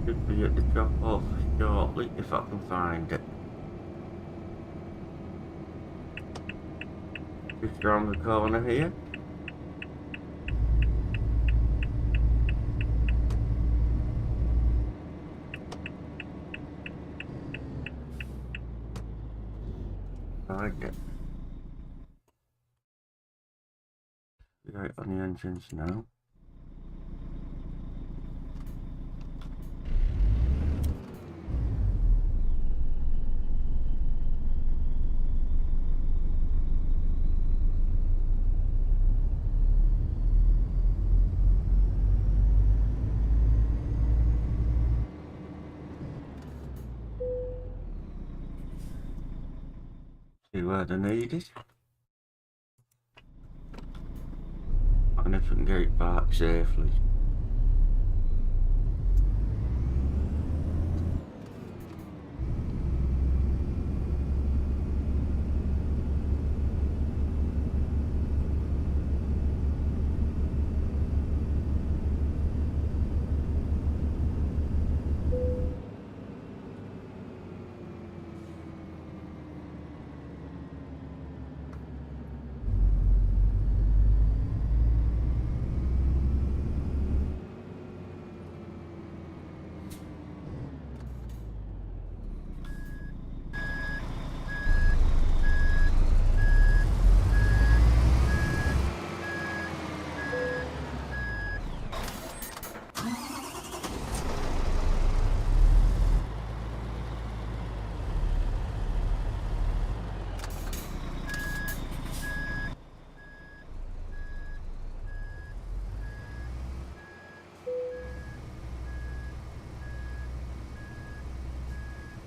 Should be at the drop off shortly if I can find it. Just around the corner here. Find it. Right on the entrance now. See where they need it. And if we can get it back safely.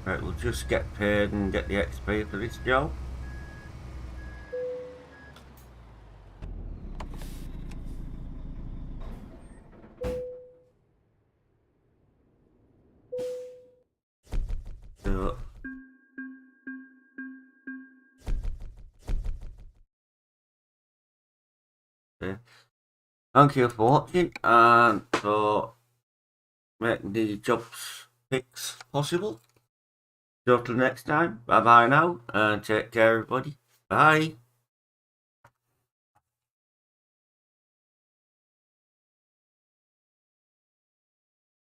Right, we'll just get paid and get the XP for this job. So, thank you for watching and for making the jobs picks possible. So till next time, bye bye now and take care everybody. Bye.